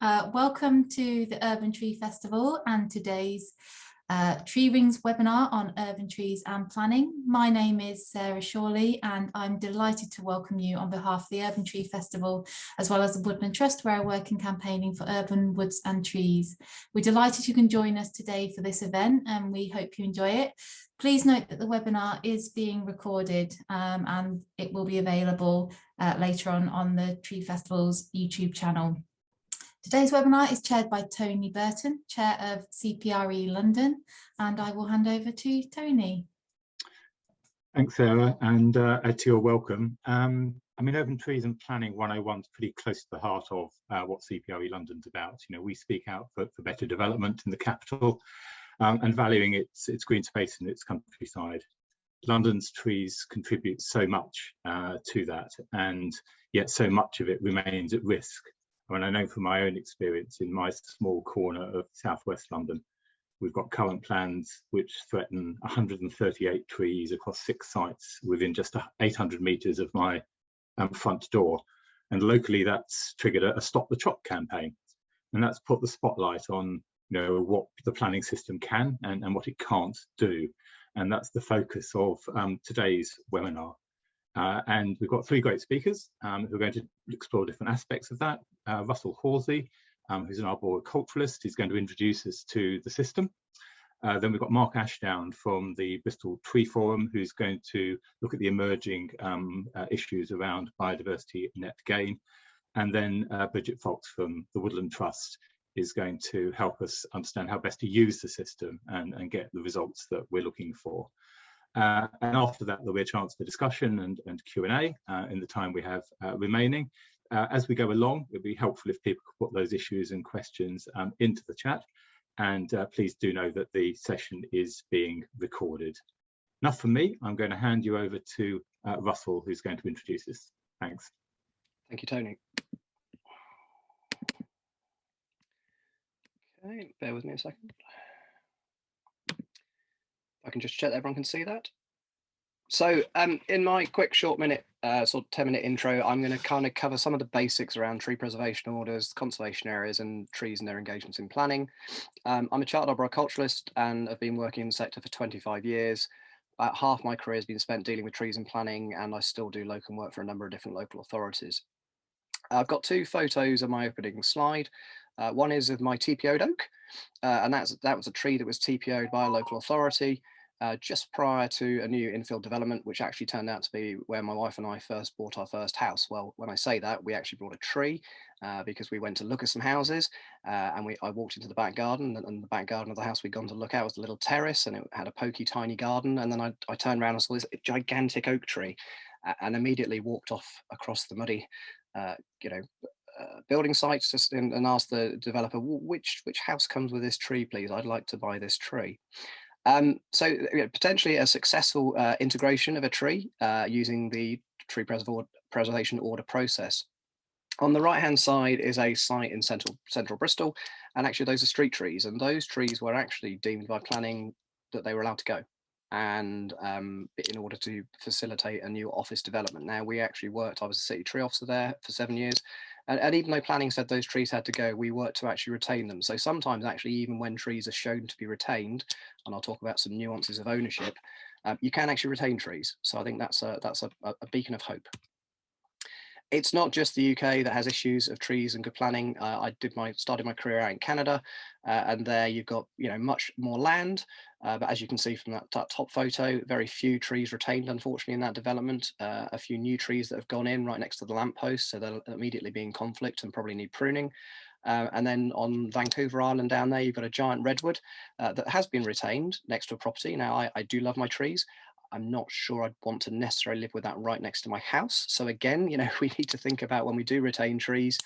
Welcome to the Urban Tree Festival and today's Tree Rings webinar on urban trees and planning. My name is Sarah Shawley and I'm delighted to welcome you on behalf of the Urban Tree Festival as well as the Woodland Trust, where I work in campaigning for urban woods and trees. We're delighted you can join us today for this event and we hope you enjoy it. Please note that the webinar is being recorded and it will be available later on the Tree Festival's YouTube channel. Today's webinar is chaired by Tony Burton, Chair of CPRE London, and I will hand over to Tony. Thanks, Sarah, and to your welcome. I mean, Urban Trees and Planning 101 is pretty close to the heart of what CPRE London's about. You know, we speak out for better development in the capital and valuing its green space and its countryside. London's trees contribute so much to that, and yet so much of it remains at risk. And I know from my own experience in my small corner of southwest London, we've got current plans which threaten 138 trees across 6 sites within just 800 metres of my front door. And locally, that's triggered a Stop the Chop campaign. And that's put the spotlight on, you know, what the planning system can and what it can't do. And that's the focus of today's webinar. And we've got 3 great speakers who are going to explore different aspects of that. Russell Horsey, who's an arboriculturalist, is going to introduce us to the system. Then we've got Mark Ashdown from the Bristol Tree Forum, who's going to look at the emerging issues around biodiversity net gain. And then Bridget Fox from the Woodland Trust is going to help us understand how best to use the system and get the results that we're looking for. And after that, there'll be a chance for discussion and Q&A in the time we have remaining. As we go along, it'd be helpful if people could put those issues and questions into the chat. And please do know that the session is being recorded. Enough from me. I'm going to hand you over to Russell, who's going to introduce us. Thanks. Thank you, Tony. Okay, bear with me a second. I can just check that everyone can see that. So in my quick short minute, sort of 10-minute intro, I'm going to kind of cover some of the basics around tree preservation orders, conservation areas and trees and their engagements in planning. I'm a chartered arboriculturalist and have been working in the sector for 25 years. About half my career has been spent dealing with trees and planning, and I still do local work for a number of different local authorities. I've got 2 photos on my opening slide. One is of my TPO'd oak, and that was a tree that was TPO'd by a local authority just prior to a new infill development, which actually turned out to be where my wife and I first bought our first house. Well, when I say that, we actually brought a tree because we went to look at some houses and I walked into the back garden, and the back garden of the house we'd gone to look at was a little terrace, and it had a pokey tiny garden. And then I turned around and saw this gigantic oak tree and immediately walked off across the muddy building sites just and asked the developer, which house comes with this tree, please? I'd like to buy this tree. So potentially a successful integration of a tree using the tree preservation order process. On the right hand side is a site in central Bristol, and actually those are street trees, and those trees were actually deemed by planning that they were allowed to go, and in order to facilitate a new office development. Now I was a city tree officer there for 7 years, and even though planning said those trees had to go, we worked to actually retain them. So sometimes actually, even when trees are shown to be retained, and I'll talk about some nuances of ownership, you can actually retain trees. So I think that's a beacon of hope. It's not just the UK that has issues of trees and good planning. I started my career out in Canada, and there you've got much more land. But as you can see from that top photo, very few trees retained, unfortunately, in that development. A few new trees that have gone in right next to the lamppost, so they'll immediately be in conflict and probably need pruning. And then on Vancouver Island down there, you've got a giant redwood that has been retained next to a property. Now, I do love my trees. I'm not sure I'd want to necessarily live with that right next to my house. So again, we need to think about when we do retain trees,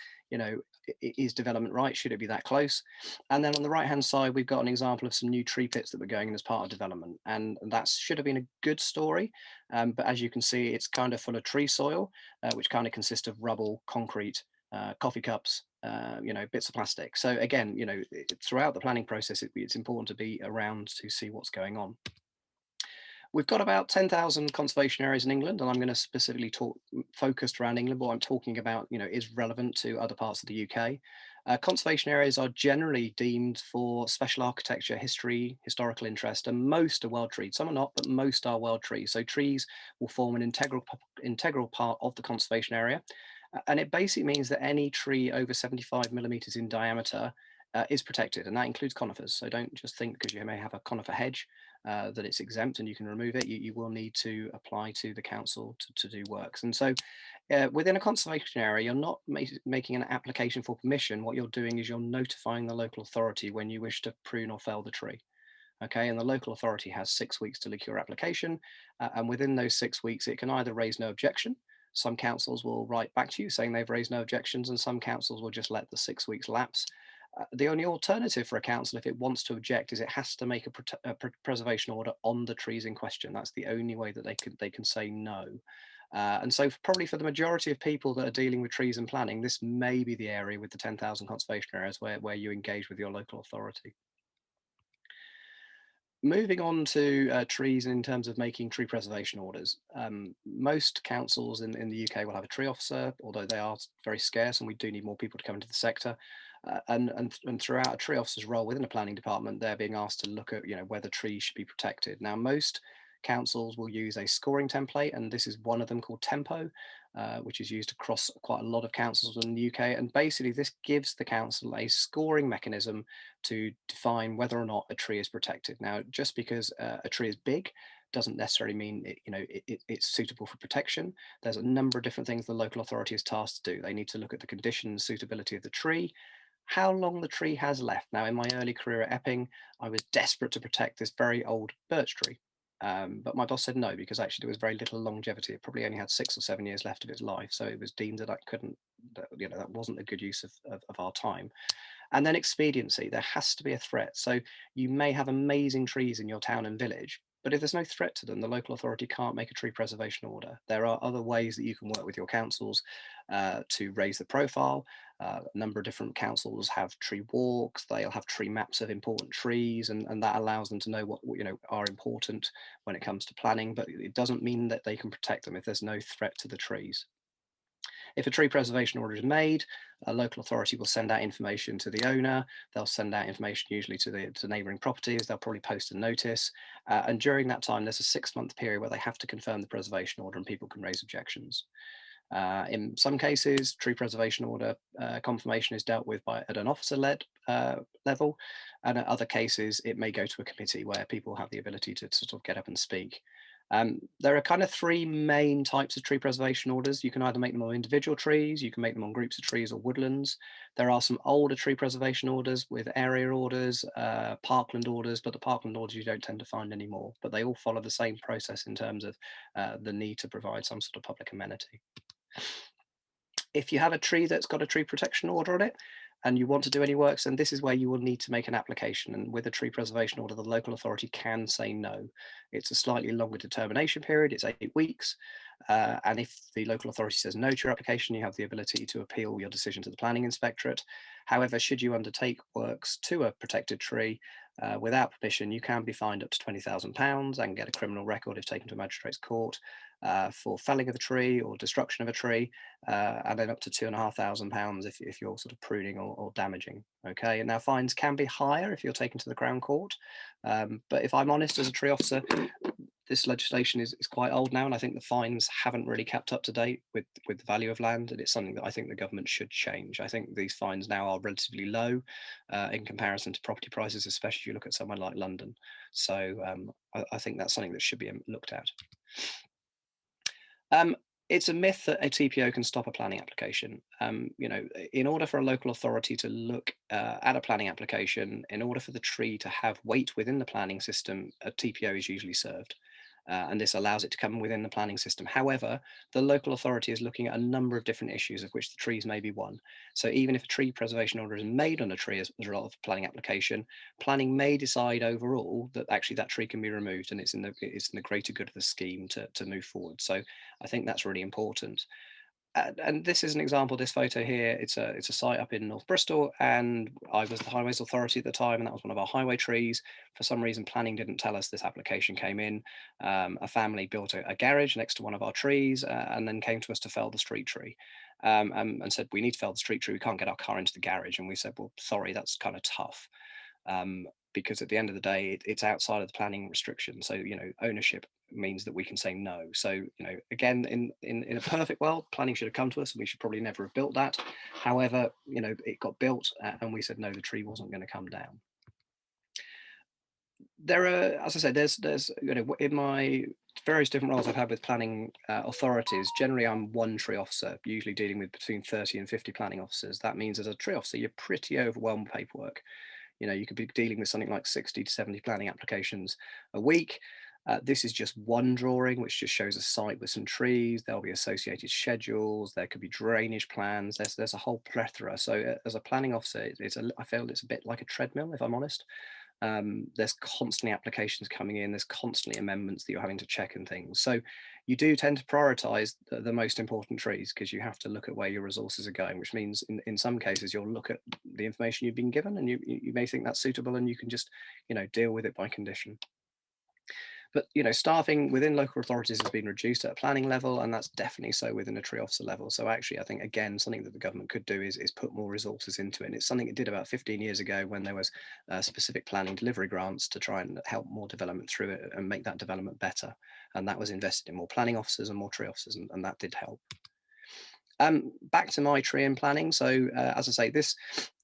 is development right? Should it be that close? And then on the right hand side, we've got an example of some new tree pits that were going in as part of development. And that should have been a good story. But as you can see, it's kind of full of tree soil, which kind of consists of rubble, concrete, coffee cups, bits of plastic. So again, throughout the planning process, it's important to be around to see what's going on. We've got about 10,000 conservation areas in England, and I'm going to specifically talk focused around England. What I'm talking about, is relevant to other parts of the UK. Conservation areas are generally deemed for special architecture, history, historical interest, and most are wild trees. Some are not, but most are wild trees. So trees will form an integral part of the conservation area. And it basically means that any tree over 75 millimeters in diameter is protected, and that includes conifers. So don't just think because you may have a conifer hedge that it's exempt and you can remove it. You will need to apply to the council to do works. And so within a conservation area, you're not making an application for permission. What you're doing is you're notifying the local authority when you wish to prune or fell the tree. Okay, and the local authority has 6 weeks to look at your application. And within those 6 weeks, it can either raise no objection. Some councils will write back to you saying they've raised no objections, and some councils will just let the 6 weeks lapse. The only alternative for a council, if it wants to object, is it has to make a preservation order on the trees in question. That's the only way that they can say no. And so probably for the majority of people that are dealing with trees and planning, this may be the area with the 10,000 conservation areas where you engage with your local authority. Moving on to trees in terms of making tree preservation orders. Most councils in the UK will have a tree officer, although they are very scarce and we do need more people to come into the sector. And throughout a tree officer's role within a planning department, they're being asked to look at whether trees should be protected. Now, most councils will use a scoring template, and this is one of them called Tempo, which is used across quite a lot of councils in the UK. And basically this gives the council a scoring mechanism to define whether or not a tree is protected. Now, just because a tree is big doesn't necessarily mean it's suitable for protection. There's a number of different things the local authority is tasked to do. They need to look at the condition and suitability of the tree, how long the tree has left. Now, in my early career at Epping, I was desperate to protect this very old birch tree. But my boss said no, because actually there was very little longevity. It probably only had 6 or 7 years left of its life. So it was deemed that that wasn't a good use of our time. And then expediency, there has to be a threat. So you may have amazing trees in your town and village, but if there's no threat to them, the local authority can't make a tree preservation order. There are other ways that you can work with your councils to raise the profile. A number of different councils have tree walks, they'll have tree maps of important trees, and that allows them to know what are important when it comes to planning, but it doesn't mean that they can protect them if there's no threat to the trees. If a tree preservation order is made, a local authority will send out information to the owner. They'll send out information usually to neighbouring properties. They'll probably post a notice. And during that time, there's a 6-month period where they have to confirm the preservation order and people can raise objections. In some cases, tree preservation order confirmation is dealt with at an officer-led level. And in other cases, it may go to a committee where people have the ability to sort of get up and speak. There are kind of 3 main types of tree preservation orders. You can either make them on individual trees, you can make them on groups of trees or woodlands. There are some older tree preservation orders with area orders, parkland orders, but the parkland orders you don't tend to find anymore. But they all follow the same process in terms of the need to provide some sort of public amenity. If you have a tree that's got a tree protection order on it, and you want to do any works, then this is where you will need to make an application. And with a tree preservation order, the local authority can say no. It's a slightly longer determination period, it's 8 weeks. And if the local authority says no to your application, you have the ability to appeal your decision to the planning inspectorate. However, should you undertake works to a protected tree without permission, you can be fined up to £20,000 and get a criminal record if taken to a magistrate's court for felling of a tree or destruction of a tree, and then up to £2,500 if you're sort of pruning or damaging. Okay, and now fines can be higher if you're taken to the Crown Court, but if I'm honest, as a tree officer, this legislation is quite old now, and I think the fines haven't really kept up to date with the value of land, and it's something that I think the government should change. I think these fines now are relatively low in comparison to property prices, especially if you look at somewhere like London. So I think that's something that should be looked at. It's a myth that a TPO can stop a planning application. In order for a local authority to look at a planning application, in order for the tree to have weight within the planning system, a TPO is usually served. And this allows it to come within the planning system. However, the local authority is looking at a number of different issues, of which the trees may be one. So even if a tree preservation order is made on a tree as a result of a planning application, planning may decide overall that actually that tree can be removed, and it's in the greater good of the scheme to move forward. So I think that's really important. And this is an example, this photo here, it's a site up in North Bristol, and I was the highways authority at the time, and that was one of our highway trees. For some reason, planning didn't tell us this application came in. A family built a garage next to one of our trees and then came to us to fell the street tree. and said, we need to fell the street tree, we can't get our car into the garage. And we said, well, sorry, that's kind of tough, because at the end of the day, it's outside of the planning restriction. So, you know, ownership means that we can say no. So, you know, again, in a perfect world, planning should have come to us and we should probably never have built that. However, you know, it got built and we said, no, the tree wasn't going to come down. There are, as I said, there's you know, in my various different roles I've had with planning authorities, generally I'm one tree officer, usually dealing with between 30 and 50 planning officers. That means as a tree officer, you're pretty overwhelmed with paperwork. You know, you could be dealing with something like 60 to 70 planning applications a week. This is just one drawing, which just shows a site with some trees. There'll be associated schedules. There could be drainage plans. There's a whole plethora. So as a planning officer, I feel it's a bit like a treadmill, if I'm honest. There's constantly applications coming in. There's constantly amendments that you're having to check and things. So you do tend to prioritize the most important trees, because you have to look at where your resources are going, which means in some cases you'll look at the information you've been given and you may think that's suitable and you can just, you know, deal with it by condition. But, you know, staffing within local authorities has been reduced at a planning level, and that's definitely so within a tree officer level. So actually, I think, again, something that the government could do is put more resources into it. And it's something it did about 15 years ago when there was specific planning delivery grants to try and help more development through it and make that development better. And that was invested in more planning officers and more tree officers, and that did help. Back to my tree and planning. So as I say, this,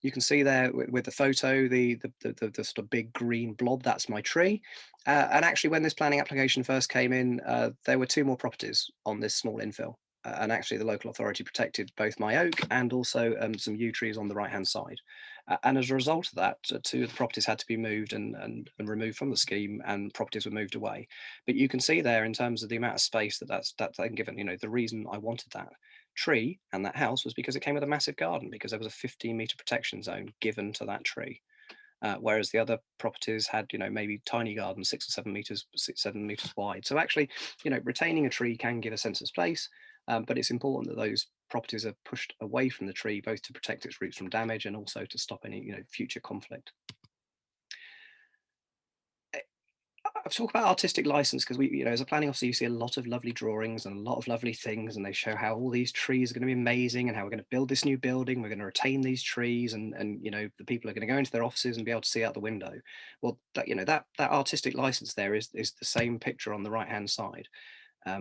you can see there with the photo, the sort of big green blob, that's my tree. And actually, when this planning application first came in, there were 2 more properties on this small infill. And actually the local authority protected both my oak and also some yew trees on the right hand side. And as a result of that, 2 of the properties had to be moved and removed from the scheme, and properties were moved away. But you can see there, in terms of the amount of space that's then given, you know, the reason I wanted that tree and that house was because it came with a massive garden, because there was a 15-meter protection zone given to that tree. Whereas the other properties had, you know, maybe tiny gardens, 6 or 7 meters, 7 meters wide. So actually, you know, retaining a tree can give a sense of space, but it's important that those properties are pushed away from the tree, both to protect its roots from damage and also to stop any, you know, future conflict. I've talked about artistic license because we, you know, as a planning officer, you see a lot of lovely drawings and a lot of lovely things, and they show how all these trees are going to be amazing and how we're going to build this new building. We're going to retain these trees, and you know, the people are going to go into their offices and be able to see out the window. Well, that, you know, that artistic license there is the same picture on the right hand side,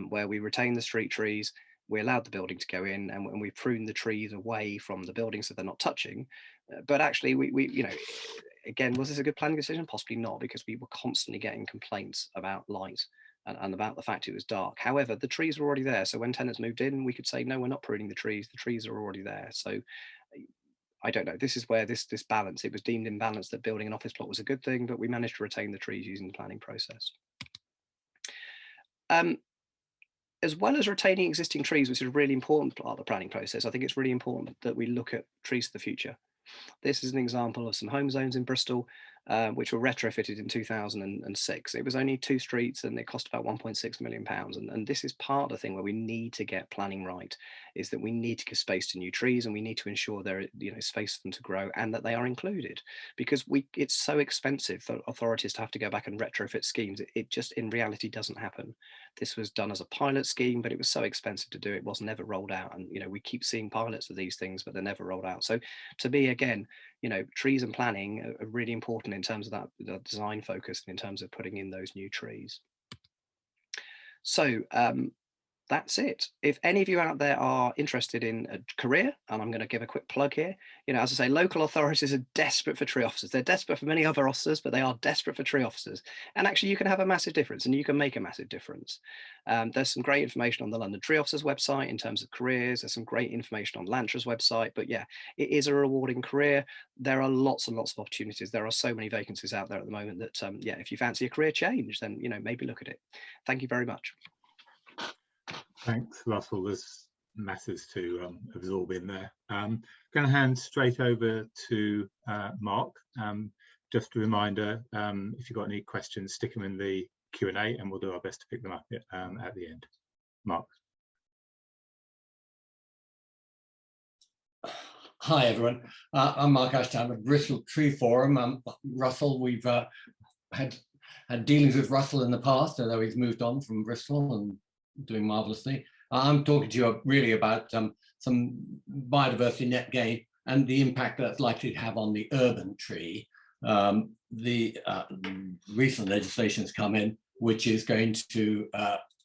where we retain the street trees. We allowed the building to go in, and we pruned the trees away from the building so they're not touching. But actually, we you know, again, was this a good planning decision? Possibly not, because we were constantly getting complaints about light and about the fact it was dark. However, the trees were already there. So when tenants moved in, we could say, no, we're not pruning the trees are already there. So I don't know, this is where this balance, it was deemed imbalanced that building an office block was a good thing, but we managed to retain the trees using the planning process. As well as retaining existing trees, which is a really important part of the planning process, I think it's really important that we look at trees for the future. This is an example of some home zones in Bristol, which were retrofitted in 2006. It was only 2 streets and it cost about £1.6 million. And this is part of the thing where we need to get planning right, is that we need to give space to new trees, and we need to ensure there is, you know, space for them to grow and that they are included, because it's so expensive for authorities to have to go back and retrofit schemes. It just in reality doesn't happen. This was done as a pilot scheme, but it was so expensive to do, it was never rolled out. And, you know, we keep seeing pilots of these things, but they're never rolled out. So to me, again, you know, trees and planning are really important in terms of that the design focus and in terms of putting in those new trees. So that's it. If any of you out there are interested in a career, and I'm going to give a quick plug here, you know, as I say, local authorities are desperate for tree officers. They're desperate for many other officers, but they are desperate for tree officers. And actually, you can have a massive difference, and you can make a massive difference. There's some great information on the London Tree Officers website in terms of careers. There's some great information on Lantra's website. But yeah, it is a rewarding career. There are lots and lots of opportunities. There are so many vacancies out there at the moment that, yeah, if you fancy a career change, then, you know, maybe look at it. Thank you very much. Thanks, Russell. There's masses to absorb in there. Going to hand straight over to Mark. Just a reminder, if you've got any questions, stick them in the Q&A and we'll do our best to pick them up at the end. Mark. Hi, everyone. I'm Mark Ashdown of Bristol Tree Forum. Russell, we've had dealings with Russell in the past, although he's moved on from Bristol and doing marvelously. I'm talking to you really about some some biodiversity net gain and the impact that's likely to have on the urban tree. The recent legislation has come in, which is going to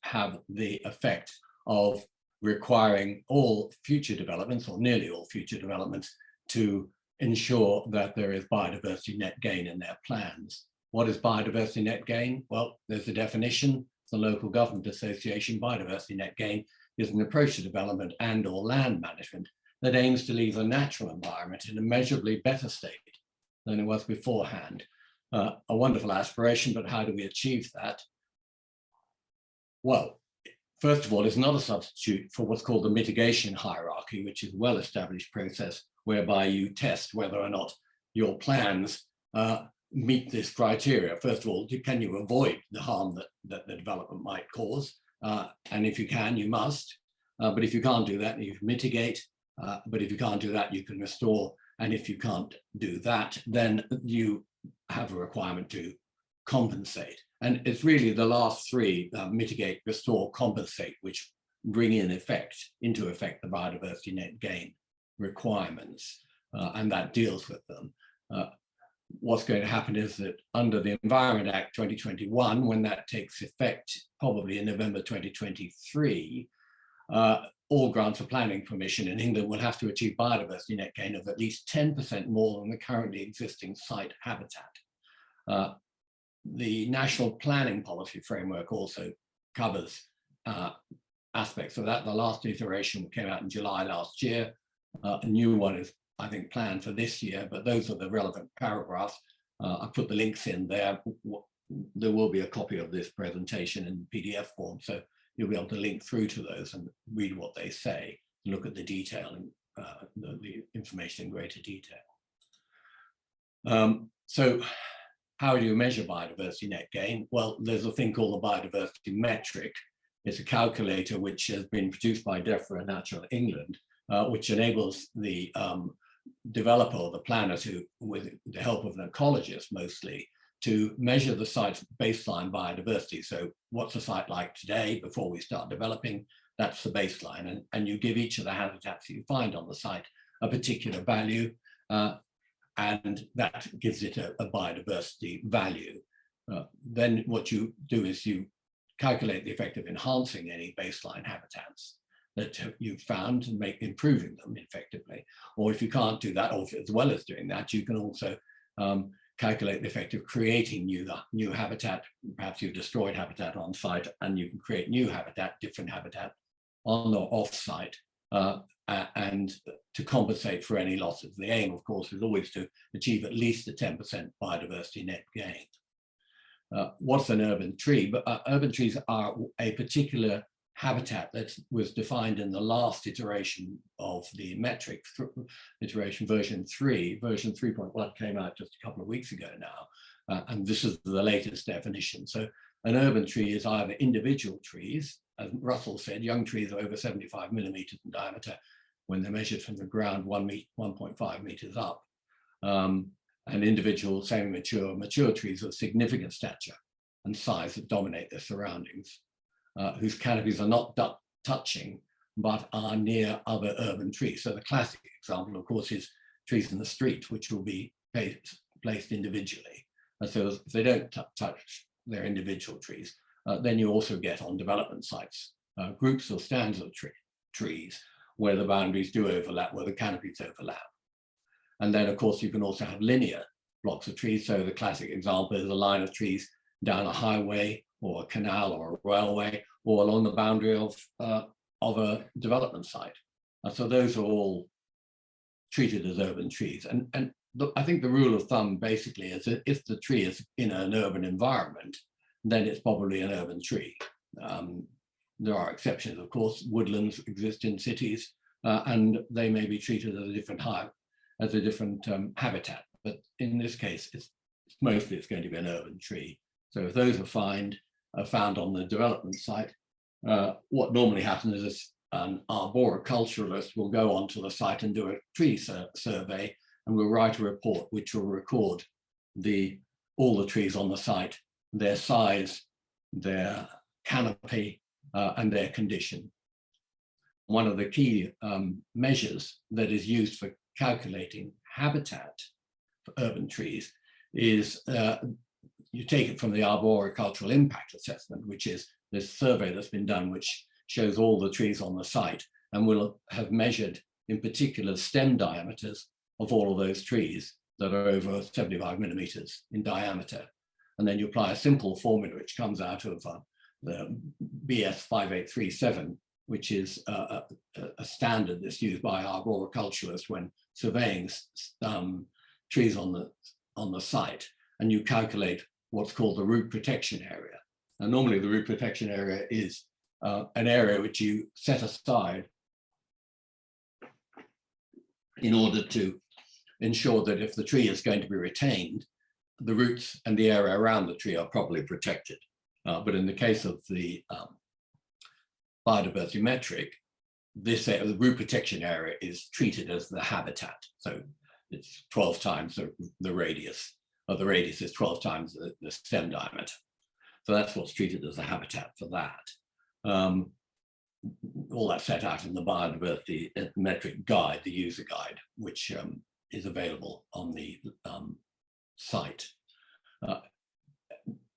have the effect of requiring all future developments, or nearly all future developments, to ensure that there is biodiversity net gain in their plans. What is biodiversity net gain? Well, there's a definition. The Local Government Association. Biodiversity net gain is an approach to development and or land management that aims to leave the natural environment in a measurably better state than it was beforehand. A wonderful aspiration, but how do we achieve that? Well, first of all, it's not a substitute for what's called the mitigation hierarchy, which is a well-established process whereby you test whether or not your plans meet this criteria. First of all, can you avoid the harm that the development might cause? And if you can, you must. But if you can't do that, you can mitigate. But if you can't do that, you can restore. And if you can't do that, then you have a requirement to compensate. And it's really the last three, mitigate, restore, compensate, which bring into effect the biodiversity net gain requirements, and that deals with them. What's going to happen is that under the Environment Act 2021, when that takes effect, probably in November 2023, all grants for planning permission in England will have to achieve biodiversity net gain of at least 10% more than the currently existing site habitat. The National Planning Policy Framework also covers aspects of that. The last iteration came out in July last year. A new one is, I think, planned for this year, but those are the relevant paragraphs. I put the links in there. There will be a copy of this presentation in PDF form, so you'll be able to link through to those and read what they say, look at the detail and the information in greater detail. So how do you measure biodiversity net gain? Well, there's a thing called the biodiversity metric. It's a calculator which has been produced by DEFRA Natural England, which enables the developer or the planner to, with the help of an ecologist mostly, to measure the site's baseline biodiversity. So what's the site like today before we start developing? That's the baseline. And you give each of the habitats that you find on the site a particular value, and that gives it a biodiversity value. Then what you do is you calculate the effect of enhancing any baseline habitats that you've found and improving them effectively. Or if you can't do that, or if, as well as doing that, you can also calculate the effect of creating new habitat. Perhaps you've destroyed habitat on site and you can create new habitat, different habitat on or off site, and to compensate for any losses. The aim, of course, is always to achieve at least a 10% biodiversity net gain. What's an urban tree? But urban trees are a particular habitat that was defined in the last iteration of the metric, iteration version 3. Version 3.1 came out just a couple of weeks ago now, and this is the latest definition. So an urban tree is either individual trees, as Russell said, young trees are over 75 millimeters in diameter when they're measured from the ground 1.5 meters up, and individual semi-mature, mature trees of significant stature and size that dominate their surroundings, whose canopies are not touching, but are near other urban trees. So the classic example, of course, is trees in the street, which will be placed individually. And so if they don't touch their individual trees, then you also get on development sites, groups or stands of trees where the boundaries do overlap, where the canopies overlap. And then, of course, you can also have linear blocks of trees. So the classic example is a line of trees down a highway or a canal or a railway or along the boundary of a development site. So those are all treated as urban trees. And I think the rule of thumb basically is that if the tree is in an urban environment, then it's probably an urban tree. There are exceptions, of course. Woodlands exist in cities, and they may be treated as a different habitat. But in this case, it's mostly going to be an urban tree. So if those are found on the development site, what normally happens is an arboriculturalist will go onto the site and do a tree survey, and will write a report which will record all the trees on the site, their size, their canopy, and their condition. one of the key measures that is used for calculating habitat for urban trees is you take it from the Arboricultural Impact Assessment, which is this survey that's been done, which shows all the trees on the site, and will have measured in particular stem diameters of all of those trees that are over 75 millimeters in diameter. And then you apply a simple formula which comes out of the BS 5837, which is a standard that's used by arboriculturalists when surveying trees on the site, and you calculate what's called the root protection area. And normally the root protection area is an area which you set aside in order to ensure that if the tree is going to be retained, the roots and the area around the tree are properly protected. But in the case of the biodiversity metric, the root protection area is treated as the habitat. So it's 12 times the radius, or the radius is 12 times the stem diameter. So that's what's treated as the habitat for that. All that's set out in the biodiversity metric guide, the user guide, which is available on the site.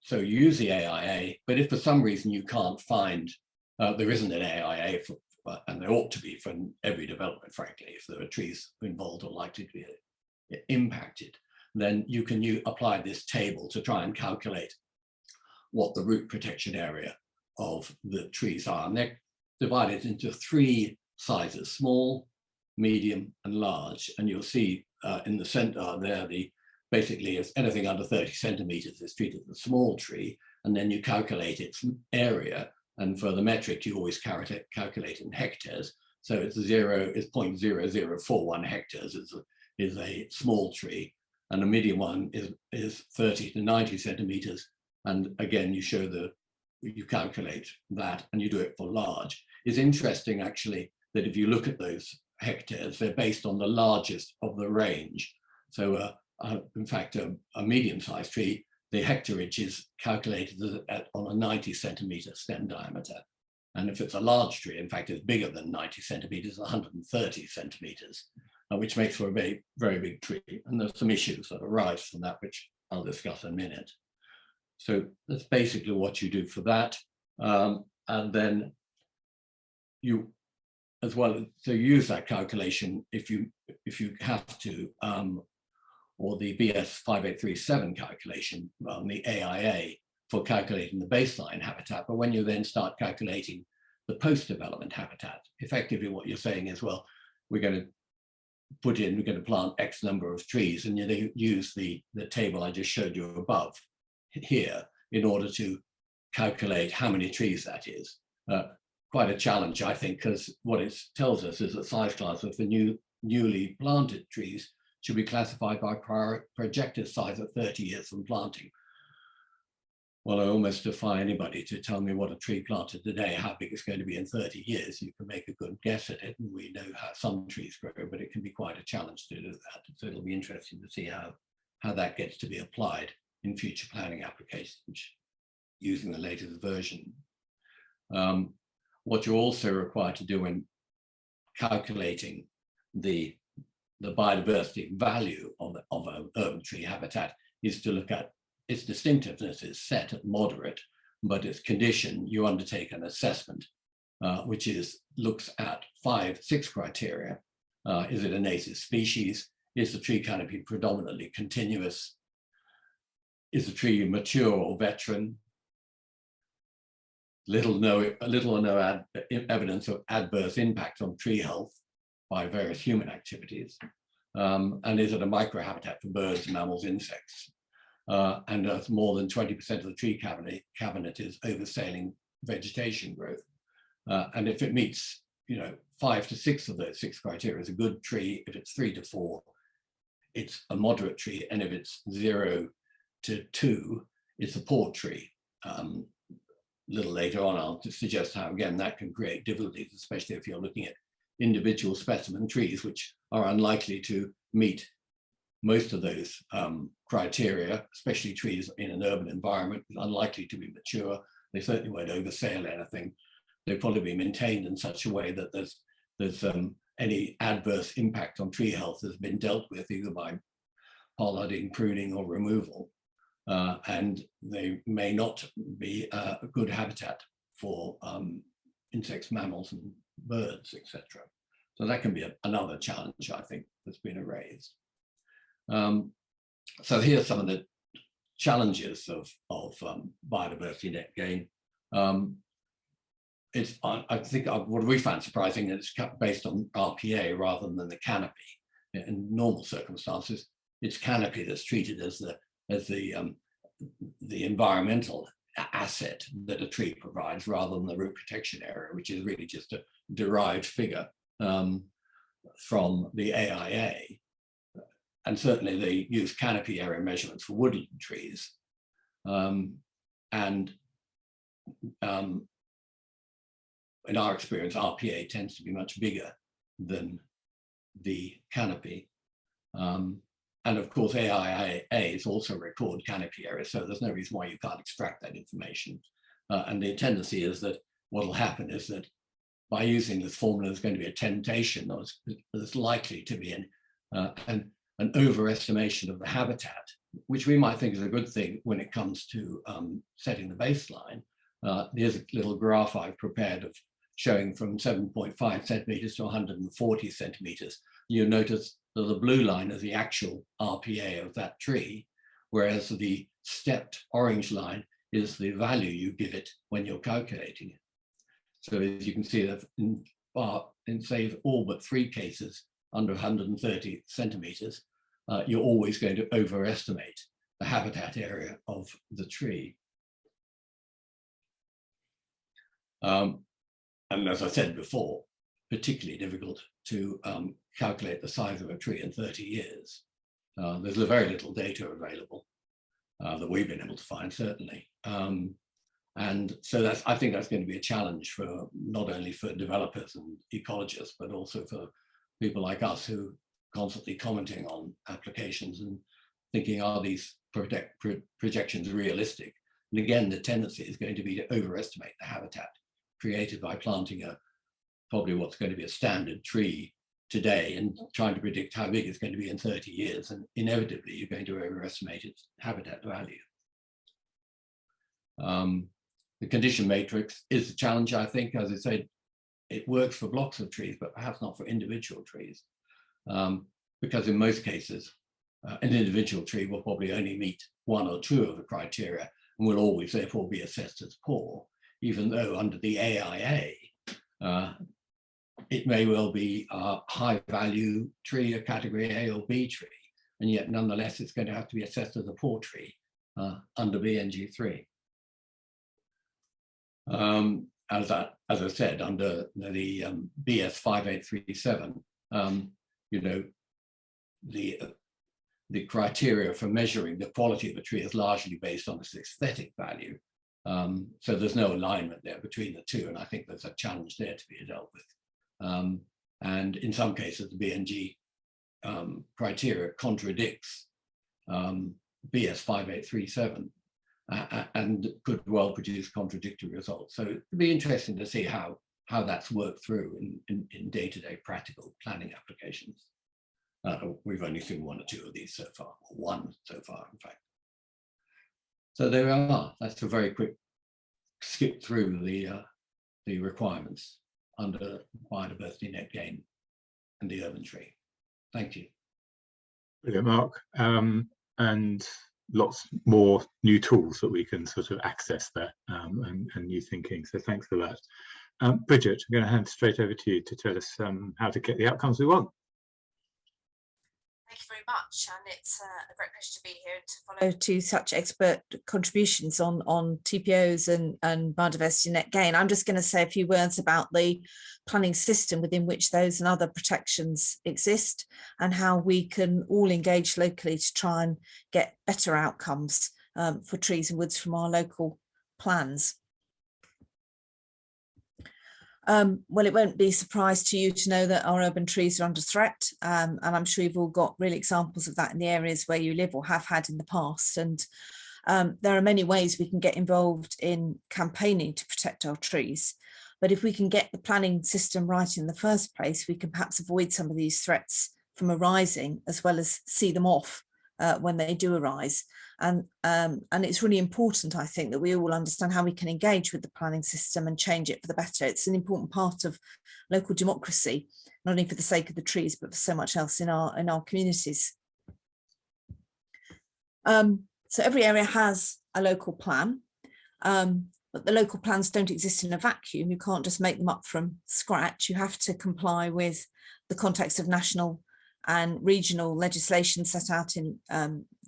So you use the AIA, but if for some reason you can't find, there isn't an AIA, and there ought to be for every development, frankly, if there are trees involved or likely to be impacted, then you can apply this table to try and calculate what the root protection area of the trees are. And they're divided into 3 sizes: small, medium, and large. And you'll see in the center there, basically is anything under 30 centimeters is treated as a small tree, and then you calculate its area. And for the metric, you always calculate in hectares. So it's 0.0041 hectares is a small tree, and a medium one is 30 to 90 centimeters. And again, you calculate that, and you do it for large. It's interesting, actually, that if you look at those hectares, they're based on the largest of the range. So in fact, a medium-sized tree, the hectareage is calculated on a 90 centimeter stem diameter. And if it's a large tree, in fact, it's bigger than 90 centimeters, 130 centimeters, which makes for a very, very big tree. And there's some issues that arise from that, which I'll discuss in a minute. So that's basically what you do for that. And then you, as well, so use that calculation if you have to, or the BS 5837 calculation, the AIA, for calculating the baseline habitat. But when you then start calculating the post-development habitat, effectively what you're saying is, well, we're going to plant X number of trees, and you use the table I just showed you above here in order to calculate how many trees that is. Quite a challenge, I think, because what it tells us is that size class of the newly planted trees should be classified by projected size at 30 years from planting. Well, I almost defy anybody to tell me what a tree planted today, how big it's going to be in 30 years. You can make a good guess at it, and we know how some trees grow, but it can be quite a challenge to do that. So it'll be interesting to see how that gets to be applied in future planning applications using the latest version. What you're also required to do when calculating the biodiversity value of an urban tree habitat is to look at its distinctiveness is set at moderate, but its condition, you undertake an assessment, which looks at 6 criteria. Is it a native species? Is the tree canopy predominantly continuous? Is the tree mature or veteran? Little or no evidence of adverse impact on tree health by various human activities. And is it a microhabitat for birds, mammals, insects? And more than 20% of the tree cabinet is oversailing vegetation growth. And if it meets, 5 to 6 of those 6 criteria, it's a good tree. If it's 3 to 4, it's a moderate tree. And if it's 0 to 2, it's a poor tree. A little later on, I'll suggest how, again, that can create difficulties, especially if you're looking at individual specimen trees, which are unlikely to meet most of those criteria, especially trees in an urban environment, unlikely to be mature. They certainly won't oversail anything. they've probably been maintained in such a way that there's any adverse impact on tree health has been dealt with either by pollarding, pruning, or removal, and they may not be a good habitat for insects, mammals, and birds, etc. So that can be another challenge, I think, that's been raised. So here's some of the challenges of biodiversity net gain. I think what we found surprising is it's based on RPA rather than the canopy. In normal circumstances, it's canopy that's treated as the environmental asset that a tree provides, rather than the root protection area, which is really just a derived figure from the AIA. And certainly they use canopy area measurements for woodland trees. In our experience, RPA tends to be much bigger than the canopy. And of course, AIAs also record canopy area, so there's no reason why you can't extract that information. And the tendency is that what will happen is that by using this formula, there's going to be a temptation, or there's likely to be an overestimation of the habitat, which we might think is a good thing when it comes to setting the baseline. Here's a little graph I've prepared of showing from 7.5 centimeters to 140 centimeters. You'll notice that the blue line is the actual RPA of that tree, whereas the stepped orange line is the value you give it when you're calculating it. So as you can see, that in say all but 3 cases under 130 centimeters, you're always going to overestimate the habitat area of the tree. And as I said before, particularly difficult to calculate the size of a tree in 30 years. There's very little data available that we've been able to find, certainly. And so I think that's going to be a challenge for not only for developers and ecologists, but also for people like us who are constantly commenting on applications and thinking, are these projections realistic? And again, the tendency is going to be to overestimate the habitat created by planting probably what's going to be a standard tree today and trying to predict how big it's going to be in 30 years. And inevitably, you're going to overestimate its habitat value. The condition matrix is a challenge, I think. As I said, it works for blocks of trees, but perhaps not for individual trees. Because in most cases, an individual tree will probably only meet 1 or 2 of the criteria and will always therefore be assessed as poor, even though under the AIA, it may well be a high value tree, a category A or B tree, and yet nonetheless it's going to have to be assessed as a poor tree under BNG3. As I said, under the BS 5837, you know, the criteria for measuring the quality of a tree is largely based on its aesthetic value. So there's no alignment there between the two, and I think there's a challenge there to be dealt with. And in some cases, the BNG criteria contradicts BS 5837 and could well produce contradictory results. So it'd be interesting to see how that's worked through in day-to-day practical planning applications. We've only seen 1 or 2 of these so far, or 1 so far, in fact. So there we are. That's a very quick skip through the requirements under biodiversity net gain and the urban tree. Thank you. Brilliant, Mark. And lots more new tools that we can sort of access there and new thinking. So thanks for that. Bridget, I'm going to hand straight over to you to tell us how to get the outcomes we want. Thank you very much, and it's a great pleasure to be here and to follow to such expert contributions on TPOs and biodiversity net gain. I'm just going to say a few words about the planning system within which those and other protections exist, and how we can all engage locally to try and get better outcomes for trees and woods from our local plans. Well, it won't be a surprise to you to know that our urban trees are under threat, and I'm sure you've all got real examples of that in the areas where you live or have had in the past. And there are many ways we can get involved in campaigning to protect our trees. But if we can get the planning system right in the first place, we can perhaps avoid some of these threats from arising, as well as see them off when they do arise. And it's really important, I think, that we all understand how we can engage with the planning system and change it for the better. It's an important part of local democracy, not only for the sake of the trees, but for so much else in our communities. So every area has a local plan, but the local plans don't exist in a vacuum. You can't just make them up from scratch. You have to comply with the context of national and regional legislation set out in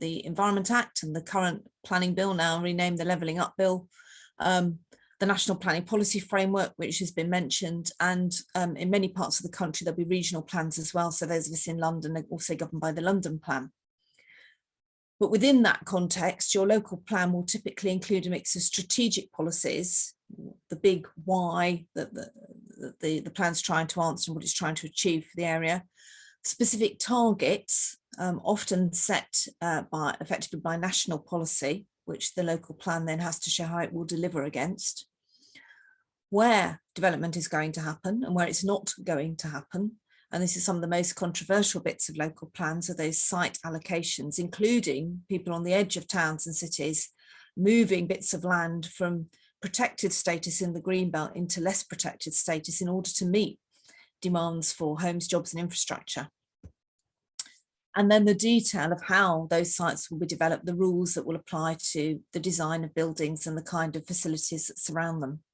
the Environment Act and the current planning bill, now renamed the Levelling Up Bill, the National Planning Policy Framework, which has been mentioned, and in many parts of the country there'll be regional plans as well. So those of us in London are also governed by the London Plan. But within that context, your local plan will typically include a mix of strategic policies, the big why that the plan's trying to answer and what it's trying to achieve for the area, specific targets, often set effectively by national policy, which the local plan then has to show how it will deliver against, where development is going to happen and where it's not going to happen. And this is some of the most controversial bits of local plans, are those site allocations, including people on the edge of towns and cities, moving bits of land from protected status in the greenbelt into less protected status in order to meet demands for homes, jobs and infrastructure. And then the detail of how those sites will be developed, the rules that will apply to the design of buildings and the kind of facilities that surround them.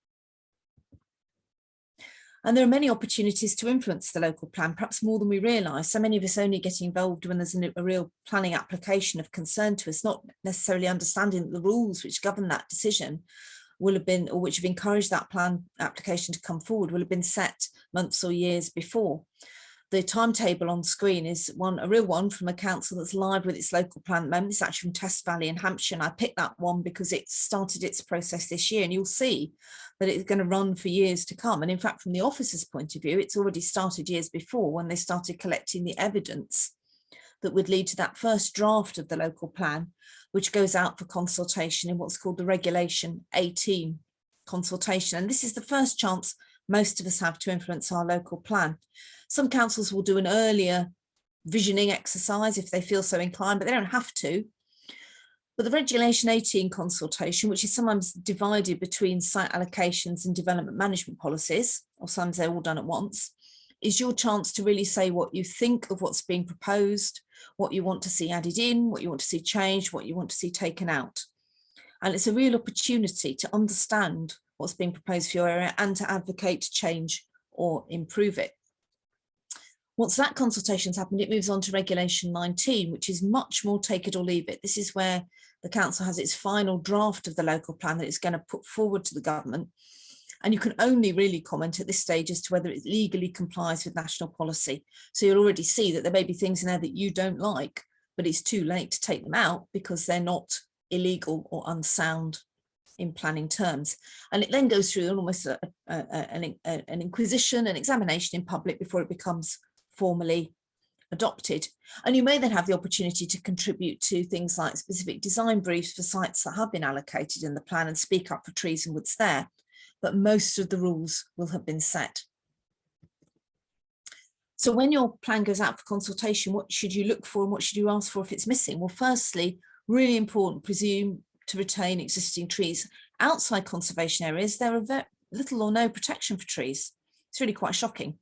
And there are many opportunities to influence the local plan, perhaps more than we realise. So many of us only get involved when there's a real planning application of concern to us, not necessarily understanding that the rules which govern that decision will have been, or which have encouraged that plan application to come forward, will have been set months or years before. The timetable on screen is a real one from a council that's live with its local plan at the moment. It's actually from Test Valley in Hampshire, and I picked that one because it started its process this year, and you'll see that it's going to run for years to come. And in fact, from the officer's point of view, it's already started years before, when they started collecting the evidence that would lead to that first draft of the local plan, which goes out for consultation in what's called the Regulation 18 consultation. And this is the first chance most of us have to influence our local plan. Some councils will do an earlier visioning exercise if they feel so inclined, but they don't have to. But the Regulation 18 consultation, which is sometimes divided between site allocations and development management policies, or sometimes they're all done at once, is your chance to really say what you think of what's being proposed, what you want to see added in, what you want to see changed, what you want to see taken out. And it's a real opportunity to understand what's being proposed for your area and to advocate to change or improve it. Once that consultation's happened, it moves on to Regulation 19, which is much more take it or leave it. This is where the council has its final draft of the local plan that it's going to put forward to the government. And you can only really comment at this stage as to whether it legally complies with national policy. So you'll already see that there may be things in there that you don't like, but it's too late to take them out because they're not illegal or unsound in planning terms. And it then goes through almost an inquisition, an examination in public before it becomes formally adopted. And you may then have the opportunity to contribute to things like specific design briefs for sites that have been allocated in the plan and speak up for trees and woods there. But most of the rules will have been set. So when your plan goes out for consultation, what should you look for and what should you ask for if it's missing? Well, firstly, really important, presume to retain existing trees. Outside conservation areas, there are very little or no protection for trees. It's really quite shocking.